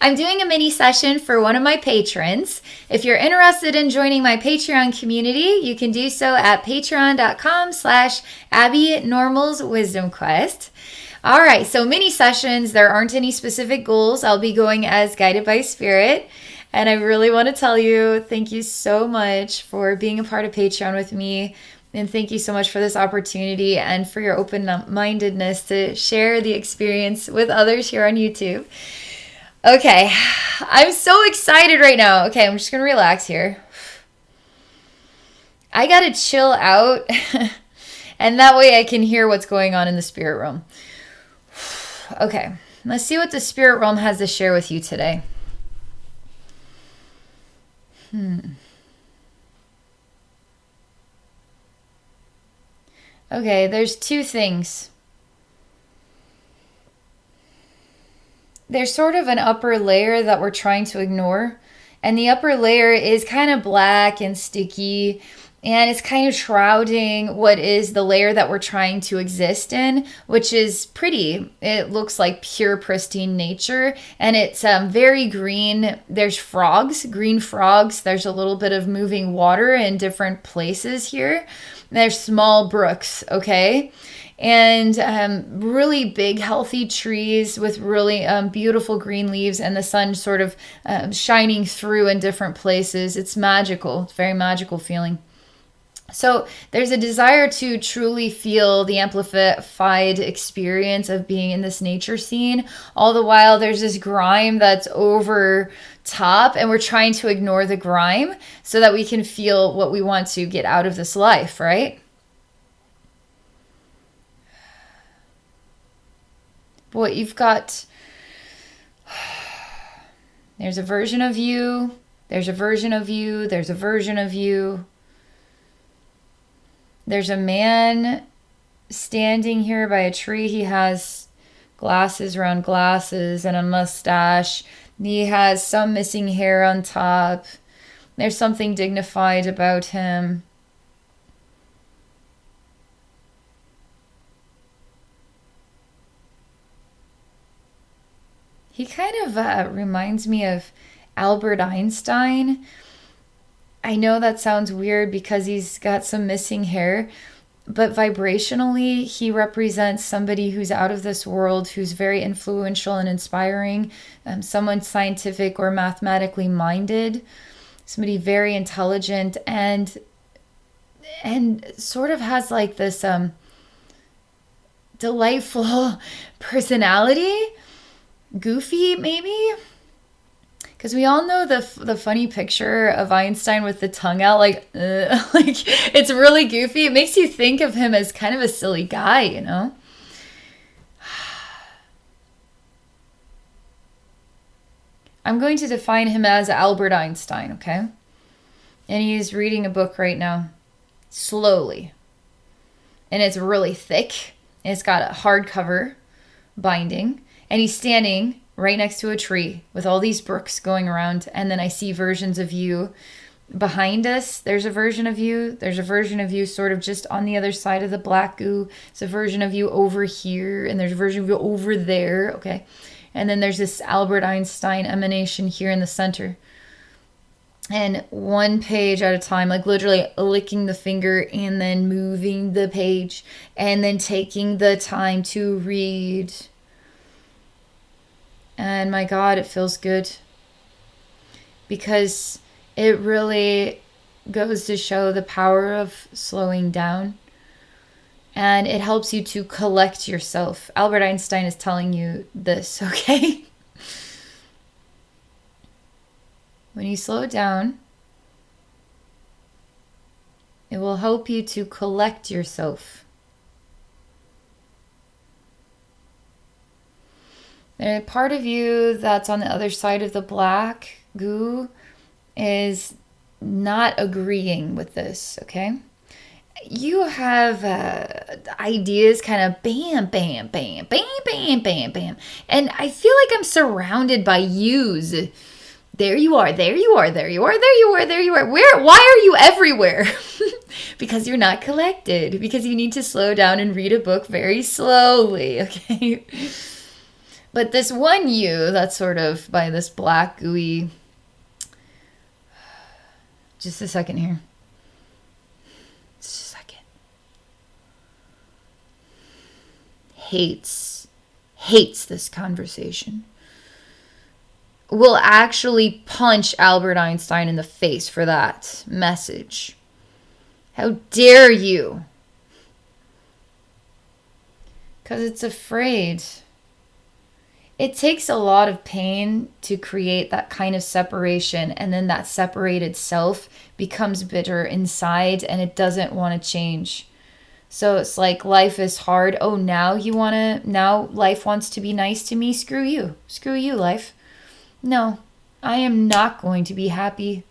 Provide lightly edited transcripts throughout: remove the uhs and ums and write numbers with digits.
I'm doing a mini session for one of my patrons. If you're interested in joining my Patreon community, you can do so at patreon.com/Abbey Normal's Wisdom Quest. All right, so mini sessions, there aren't any specific goals. I'll be going as guided by spirit. And I really want to tell you, thank you so much for being a part of Patreon with me. And thank you so much for this opportunity and for your open-mindedness to share the experience with others here on YouTube. Okay, I'm so excited right now. Okay, I'm just going to relax here. I got to chill out, and that way I can hear what's going on in the spirit realm. Okay, let's see what the spirit realm has to share with you today. Okay, there's two things. There's sort of an upper layer that we're trying to ignore. And the upper layer is kind of black and sticky. And it's kind of shrouding what is the layer that we're trying to exist in, which is pretty. It looks like pure, pristine nature. And it's very green. There's frogs, green frogs. There's a little bit of moving water in different places here. There's small brooks, okay? And really big, healthy trees with really beautiful green leaves and the sun sort of shining through in different places. It's magical. It's a very magical feeling. So there's a desire to truly feel the amplified experience of being in this nature scene. All the while, there's this grime that's over top, and we're trying to ignore the grime so that we can feel what we want to get out of this life, right? Boy, you've got... There's a version of you. There's a version of you. There's a version of you. There's a man standing here by a tree. He has glasses around glasses and a mustache. He has some missing hair on top. There's something dignified about him. He kind of reminds me of Albert Einstein. I know that sounds weird because he's got some missing hair, but vibrationally, he represents somebody who's out of this world, who's very influential and inspiring, someone scientific or mathematically minded, somebody very intelligent, and sort of has like this delightful personality, goofy maybe. Because we all know the funny picture of Einstein with the tongue out, like it's really goofy. It makes you think of him as kind of a silly guy, you know? I'm going to define him as Albert Einstein, okay? And he's reading a book right now, slowly. And it's really thick. And it's got a hardcover binding. And he's standing right next to a tree with all these brooks going around. And then I see versions of you behind us. There's a version of you. There's a version of you sort of just on the other side of the black goo. There's a version of you over here. And there's a version of you over there. Okay. And then there's this Albert Einstein emanation here in the center. And one page at a time, like literally licking the finger and then moving the page and then taking the time to read. And my God, it feels good because it really goes to show the power of slowing down, and it helps you to collect yourself. Albert Einstein is telling you this, okay? When you slow down, it will help you to collect yourself. There's a part of you that's on the other side of the black goo is not agreeing with this, okay? You have ideas kind of bam, bam, bam, bam, bam, bam, bam. And I feel like I'm surrounded by yous. There you are, there you are, there you are, there you are, there you are. Why are you everywhere? Because you're not collected. Because you need to slow down and read a book very slowly, okay? But this one you that's sort of by this black gooey, just a second here. Just a second. Hates this conversation. Will actually punch Albert Einstein in the face for that message. How dare you? Because it's afraid. It takes a lot of pain to create that kind of separation, and then that separated self becomes bitter inside and it doesn't want to change. So it's like life is hard. Oh, now life wants to be nice to me. Screw you. Screw you, life. No, I am not going to be happy.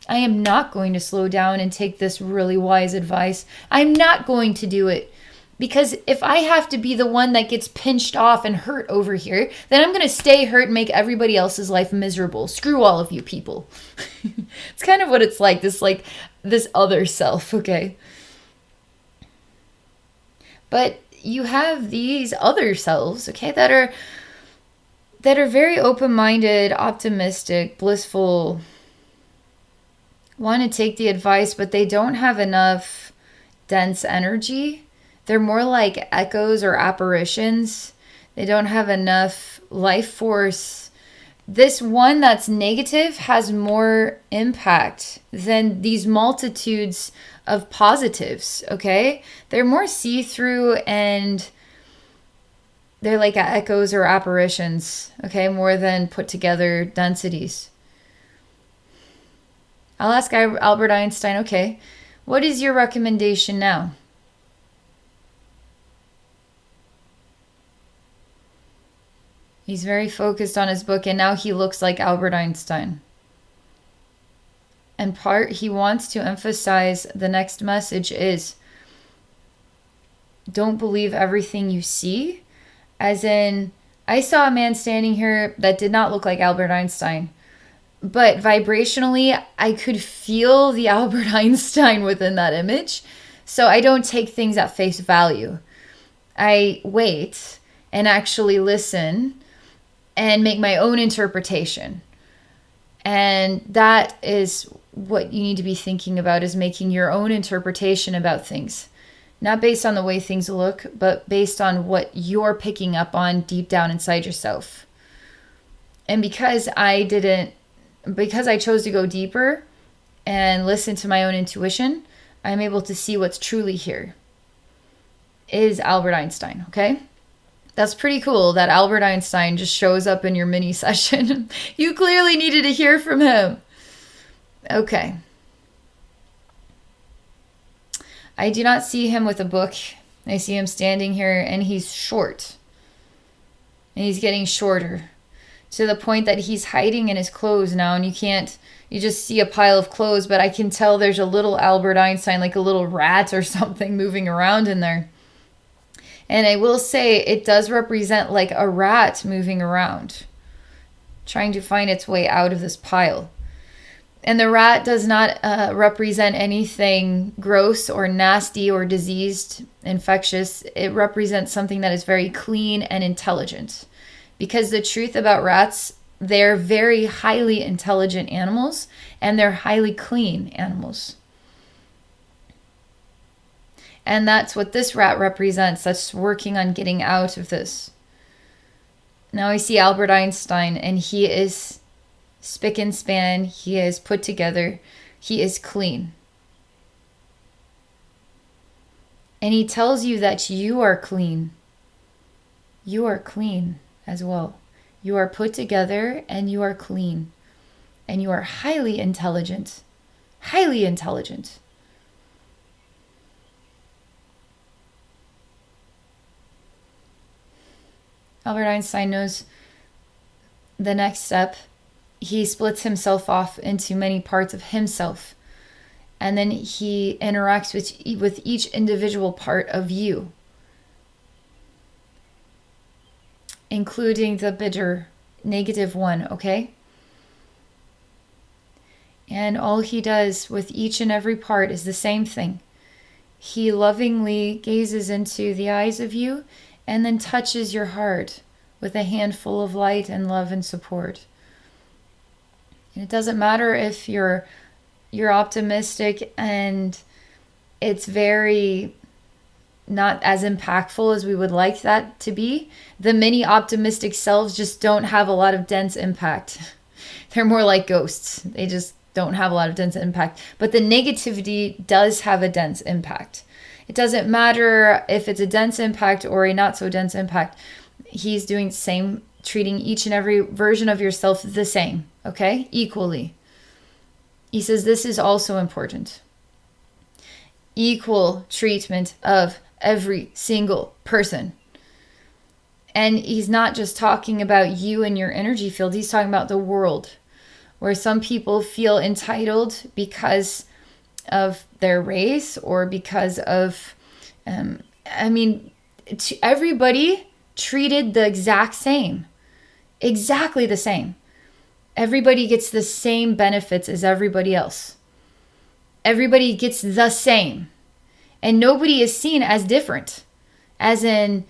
I am not going to slow down and take this really wise advice. I'm not going to do it. Because if I have to be the one that gets pinched off and hurt over here, then I'm going to stay hurt and make everybody else's life miserable. Screw all of you people. It's kind of what it's like this other self, okay? But you have these other selves, okay, that are very open-minded, optimistic, blissful, want to take the advice, but they don't have enough dense energy. They're more like echoes or apparitions. They don't have enough life force. This one that's negative has more impact than these multitudes of positives, okay? They're more see-through and they're like echoes or apparitions, okay? More than put together densities. I'll ask Albert Einstein, okay, what is your recommendation now? He's very focused on his book, and now he looks like Albert Einstein. And he wants to emphasize the next message is, don't believe everything you see. As in, I saw a man standing here that did not look like Albert Einstein. But vibrationally, I could feel the Albert Einstein within that image. So I don't take things at face value. I wait and actually listen and make my own interpretation. And that is what you need to be thinking about, is making your own interpretation about things. Not based on the way things look, but based on what you're picking up on deep down inside yourself. And because I chose to go deeper and listen to my own intuition, I'm able to see what's truly here. Is Albert Einstein, okay? That's pretty cool that Albert Einstein just shows up in your mini session. You clearly needed to hear from him. Okay. I do not see him with a book. I see him standing here and he's short. And he's getting shorter to the point that he's hiding in his clothes now, and you just see a pile of clothes, but I can tell there's a little Albert Einstein, like a little rat or something moving around in there. And I will say it does represent like a rat moving around, trying to find its way out of this pile. And the rat does not represent anything gross or nasty or diseased, infectious. It represents something that is very clean and intelligent. Because the truth about rats, they're very highly intelligent animals and they're highly clean animals. And that's what this rat represents, that's working on getting out of this. Now I see Albert Einstein, and he is spick and span, he is put together, he is clean. And he tells you that you are clean. You are clean as well. You are put together and you are clean. And you are highly intelligent. Highly intelligent. Albert Einstein knows the next step. He splits himself off into many parts of himself. And then he interacts with each individual part of you, including the bitter, negative one, okay? And all he does with each and every part is the same thing. He lovingly gazes into the eyes of you and then touches your heart with a handful of light and love and support. And it doesn't matter if you're optimistic and it's very not as impactful as we would like that to be. The many optimistic selves just don't have a lot of dense impact. They're more like ghosts. They just don't have a lot of dense impact. But the negativity does have a dense impact. It doesn't matter if it's a dense impact or a not so dense impact. He's doing the same, treating each and every version of yourself the same, okay? Equally. He says this is also important. Equal treatment of every single person. And he's not just talking about you and your energy field. He's talking about the world, where some people feel entitled because of their race or because of, everybody treated the exact same. Exactly the same. Everybody gets the same benefits as everybody else. Everybody gets the same. And nobody is seen as different. As in,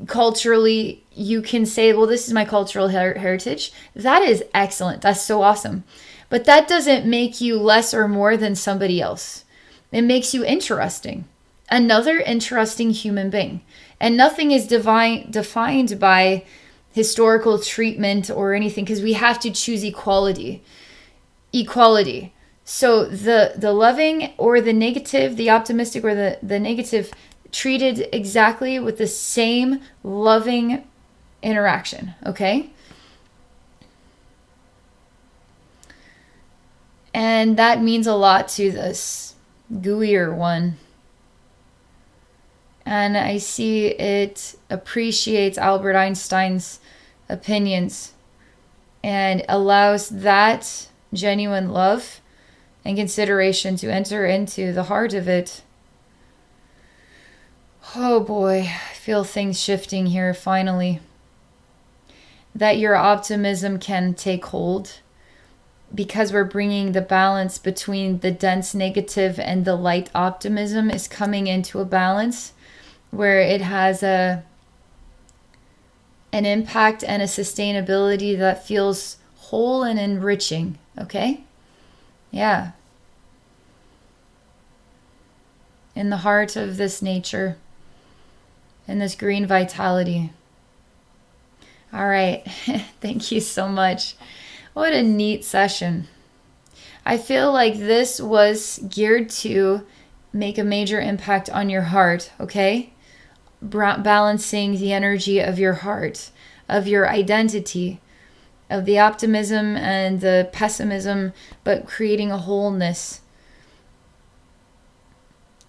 culturally, you can say, well, this is my cultural heritage. That is excellent. That's so awesome. But that doesn't make you less or more than somebody else. It makes you interesting. Another interesting human being. And nothing is defined by historical treatment or anything, because we have to choose equality. Equality. So the loving or the negative, the optimistic or the negative, treated exactly with the same loving interaction, okay? And that means a lot to this gooier one. And I see it appreciates Albert Einstein's opinions and allows that genuine love and consideration to enter into the heart of it. Oh boy, I feel things shifting here finally. That your optimism can take hold, because we're bringing the balance between the dense negative and the light optimism is coming into a balance where it has an impact and a sustainability that feels whole and enriching, okay? Yeah. In the heart of this nature and this green vitality. All right. Thank you so much. What a neat session. I feel like this was geared to make a major impact on your heart, okay? Balancing the energy of your heart, of your identity, of the optimism and the pessimism, but creating a wholeness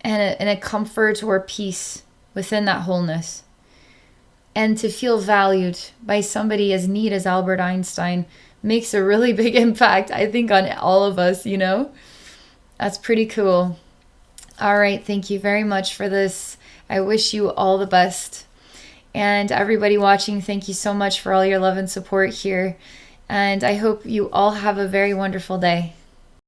and a comfort or peace within that wholeness. And to feel valued by somebody as neat as Albert Einstein makes a really big impact, I think, on all of us, you know? That's pretty cool. All right, thank you very much for this. I wish you all the best. And everybody watching, thank you so much for all your love and support here. And I hope you all have a very wonderful day.